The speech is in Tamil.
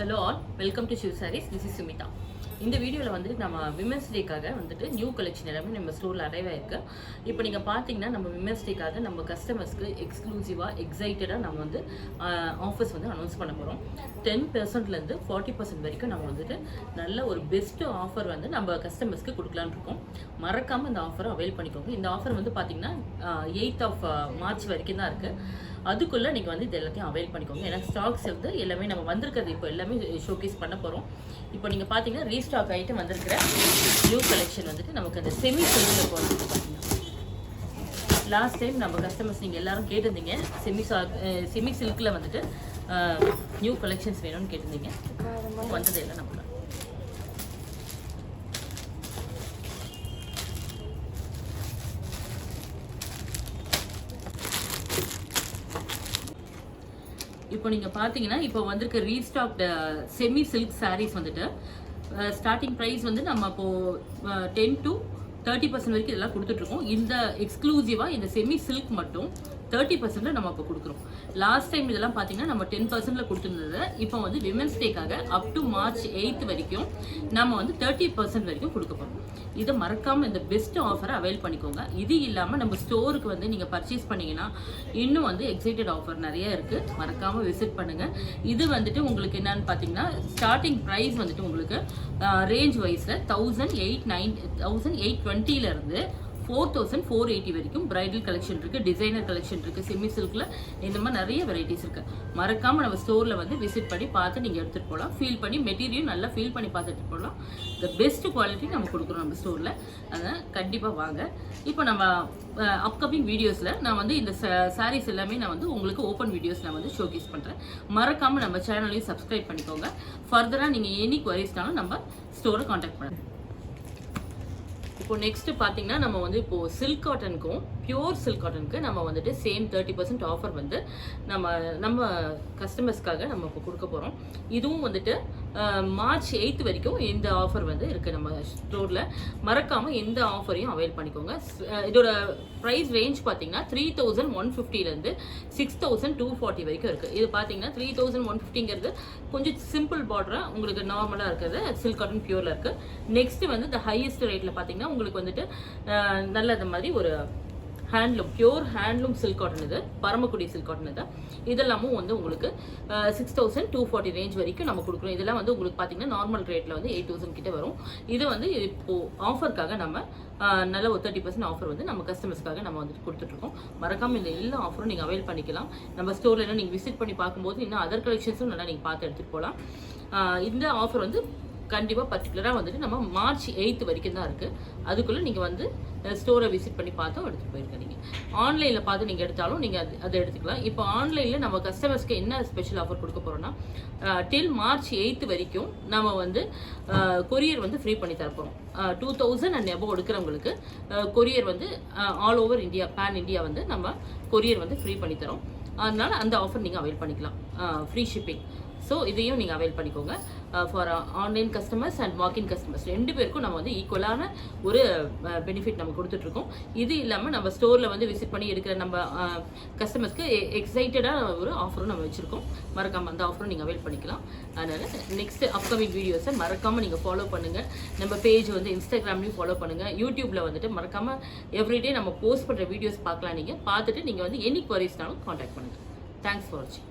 Hello all, welcome to Shiv Sarees. This is Sumita. இந்த வீடியோவில் வந்துட்டு நம்ம விமென்ஸ் டேக்காக வந்துட்டு நியூ கலெக்ஷன் எல்லாமே நம்ம ஸ்டோரில் அரைவ் ஆயிருக்கு. இப்போ நீங்கள் பார்த்தீங்கன்னா நம்ம விமென்ஸ் டேக்காக நம்ம கஸ்டமர்ஸ்க்கு எக்ஸ்க்ளூசிவாக எக்ஸைட்டடாக நம்ம வந்து ஆஃபர்ஸ் வந்து அனௌன்ஸ் பண்ண போகிறோம். 10%லேருந்து 40% வரைக்கும் நம்ம வந்துட்டு நல்ல ஒரு பெஸ்ட்டு ஆஃபர் வந்து நம்ம கஸ்டமர்ஸ்க்கு கொடுக்கலான்னு இருக்கோம். மறக்காமல் இந்த ஆஃபரை அவைல் பண்ணிக்கோங்க. இந்த ஆஃபர் வந்து பார்த்தீங்கன்னா 8th March வரைக்கும் தான் இருக்குது. அதுக்குள்ளே நீங்கள் வந்து இது எல்லாத்தையும் அவைல் பண்ணிக்கோங்க. ஏன்னா ஸ்டாக்ஸ் வந்து எல்லாமே நம்ம வந்திருக்கிறது இப்போ எல்லாமே ஷோகேஸ் பண்ண போகிறோம். இப்போ நீங்கள் பார்த்தீங்கன்னா ரீஸ்டாக் ஐட்டம் வந்திருக்கிற நியூ கலெக்ஷன் வந்துட்டு நமக்கு அந்த செமி சில்கில் போகிறது பார்த்தீங்கன்னா லாஸ்ட் டைம் நம்ம கஸ்டமர்ஸ் நீங்கள் எல்லாரும் கேட்டிருந்தீங்க செமி சில்கில் வந்துட்டு நியூ கலெக்ஷன்ஸ் வேணும்னு கேட்டிருந்தீங்க. வந்தது எல்லாம் நமக்கு இப்போ நீங்கள் பார்த்தீங்கன்னா இப்போ வந்திருக்க ரீஸ்டாக்டு செமி சில்க் சாரீஸ் வந்துட்டு ஸ்டார்டிங் ப்ரைஸ் வந்து நம்ம இப்போது 10 to 30% வரைக்கும் இதெல்லாம் கொடுத்துட்ருக்கோம். இந்த எக்ஸ்க்ளூசிவாக இந்த செமி சில்க் மட்டும் 30% நம்ம இப்போ கொடுக்குறோம். லாஸ்ட் டைம் இதெல்லாம் பார்த்தீங்கன்னா நம்ம 10% கொடுத்துருந்தது. இப்போ வந்து விமென்ஸ் டேக்காக அப் டு March 8 வரைக்கும் நம்ம வந்து 30% வரைக்கும் கொடுக்க போகிறோம். இதை மறக்காமல் இந்த பெஸ்ட் ஆஃபரை அவைல் பண்ணிக்கோங்க. இது இல்லாமல் நம்ம ஸ்டோருக்கு வந்து நீங்கள் பர்ச்சேஸ் பண்ணிங்கன்னா இன்னும் வந்து எக்ஸைட்டட் ஆஃபர் நிறைய இருக்குது. மறக்காமல் விசிட் பண்ணுங்கள். இது வந்துட்டு உங்களுக்கு என்னன்னு பார்த்தீங்கன்னா ஸ்டார்டிங் ப்ரைஸ் வந்துட்டு உங்களுக்கு ரேஞ்ச் வைஸில் 1820 4480 வரைக்கும் பிரைடல் கலெக்ஷன் இருக்குது, டிசைனர் கலெக்ஷன் இருக்குது, செமி சில்கில் இந்த மாதிரி நிறைய வெரைட்டிஸ் இருக்குது. மறக்காமல் நம்ம ஸ்டோரில் வந்து விசிட் பண்ணி பார்த்து நீங்கள் எடுத்துகிட்டு போகலாம். ஃபீல் பண்ணி மெட்டீரியல் நல்லா ஃபீல் பண்ணி பார்த்துட்டு போகலாம். த பெஸ்ட் குவாலிட்டி நம்ம கொடுக்குறோம் நம்ம ஸ்டோரில். அதனால் கண்டிப்பாக வாங்க. இப்போ நம்ம அப்கமிங் வீடியோஸில் நான் வந்து இந்த சாரீஸ் எல்லாமே நான் வந்து உங்களுக்கு ஓப்பன் வீடியோஸ் நான் வந்து ஷோகேஸ் பண்ணுறேன். மறக்காமல் நம்ம சேனலையும் சப்ஸ்கிரைப் பண்ணிக்கோங்க. ஃபர்தராக நீங்கள் எனி குவரிஸ்னாலும் நம்ம ஸ்டோரை காண்டாக்ட் பண்ணுங்கள். இப்போ நெக்ஸ்ட் பார்த்தீங்கன்னா நம்ம வந்து இப்போ சில்க் காட்டனுக்கும் பியூர் சில்க் காட்டனுக்கு நம்ம வந்துட்டு சேம் 30% ஆஃபர் வந்து நம்ம கஸ்டமர்ஸ்க்காக நம்ம இப்போ கொடுக்க போகிறோம். இதுவும் வந்துட்டு March 8 வரைக்கும் இந்த ஆஃபர் வந்து இருக்குது நம்ம ஸ்டோரில். மறக்காமல் எந்த ஆஃபரையும் அவைல் பண்ணிக்கோங்க. இதோட ப்ரைஸ் ரேஞ்ச் பார்த்தீங்கன்னா 3150லேருந்து 6240 வரைக்கும் இருக்குது. இது பார்த்தீங்கன்னா 3150ங்கிறது கொஞ்சம் சிம்பிள் பார்டராக உங்களுக்கு நார்மலாக இருக்கிறது சில்க் காட்டன் பியூரில் இருக்குது. நெக்ஸ்ட் வந்து இந்த ஹையஸ்ட் ரேட்டில் பார்த்தீங்கன்னா உங்களுக்கு வந்துட்டு நல்ல இந்த மாதிரி ஒரு handloom pure handloom silk cotton, இது பரமக்குடி சில்க் காட்டன். இது இதெல்லாமும் வந்து உங்களுக்கு 6240 ரேஞ்ச் வரைக்கும் நம்ம கொடுக்குறோம். இதெல்லாம் வந்து உங்களுக்கு பார்த்தீங்கன்னா நார்மல் ரேட்டில் வந்து 8000 கிட்ட வரும். இது வந்து இப்போது ஆஃபருக்காக நம்ம நல்ல ஒரு 30% ஆஃபர் வந்து நம்ம கஸ்டமர்ஸ்க்காக நம்ம வந்துட்டு கொடுத்துட்ருக்கோம். மறக்காமல் இந்த எல்லா ஆஃபரும் நீங்கள் அவைல் பண்ணிக்கலாம். நம்ம ஸ்டோரில் என்ன நீங்கள் விசிட் பண்ணி பார்க்கும்போது இன்னும் அதர் கலெக்ஷன்ஸும் நல்லா நீங்கள் பார்த்து எடுத்துகிட்டு போகலாம். இந்த ஆஃபர் வந்து கண்டிப்பாக பர்டிகுலராக வந்துட்டு நம்ம March 8 வரைக்கும் தான் இருக்குது. அதுக்குள்ளே நீங்கள் வந்து ஸ்டோரை விசிட் பண்ணி பார்த்தும் எடுத்துகிட்டு போயிருக்க. நீங்கள் ஆன்லைனில் பார்த்து நீங்கள் எடுத்தாலும் நீங்கள் அதை எடுத்துக்கலாம். இப்போ ஆன்லைனில் நம்ம கஸ்டமர்ஸ்க்கு என்ன ஸ்பெஷல் ஆஃபர் கொடுக்க போகிறோன்னா டில் March 8 வரைக்கும் நம்ம வந்து கொரியர் வந்து ஃப்ரீ பண்ணி தரப்போகிறோம். 2000 அண்ட் எபோவ் எடுக்கிறவங்களுக்கு கொரியர் வந்து all over India pan India வந்து நம்ம கொரியர் வந்து ஃப்ரீ பண்ணி தரோம். அதனால் அந்த ஆஃபர் நீங்கள் அவைல் பண்ணிக்கலாம். Free shipping. ஸோ இதையும் நீங்கள் அவைல் பண்ணிக்கோங்க. For online customers and walk in customers 2 பேருக்கும் நம்ம வந்து ஈக்குவலான ஒரு பெனிஃபிட் நம்ம கொடுத்துட்ருக்கோம். இது இல்லாமல் நம்ம ஸ்டோரில் வந்து விசிட் பண்ணி எடுக்கிற நம்ம கஸ்டமர்ஸ்க்கு எக்ஸைட்டடான ஒரு ஆஃபரும் நம்ம வச்சுருக்கோம். மறக்காமல் அந்த ஆஃபரும் நீங்கள் அவைல் பண்ணிக்கலாம். அதனால் நெக்ஸ்ட் அப்கமிங் வீடியோஸை மறக்காமல் நீங்கள் ஃபாலோ பண்ணுங்கள். நம்ம பேஜ் வந்து இன்ஸ்டாகிராம்லேயும் ஃபாலோ பண்ணுங்கள். யூடியூப்பில் வந்துட்டு மறக்காமல் எவ்ரிடே நம்ம போஸ்ட் பண்ணுற வீடியோஸ் பார்க்கலாம். நீங்கள் பார்த்துட்டு நீங்கள் வந்து எனி குவரிஸ்னாலும் காண்டாக்ட் பண்ணுங்கள். தேங்க்ஸ் ஃபார் வாட்சிங்.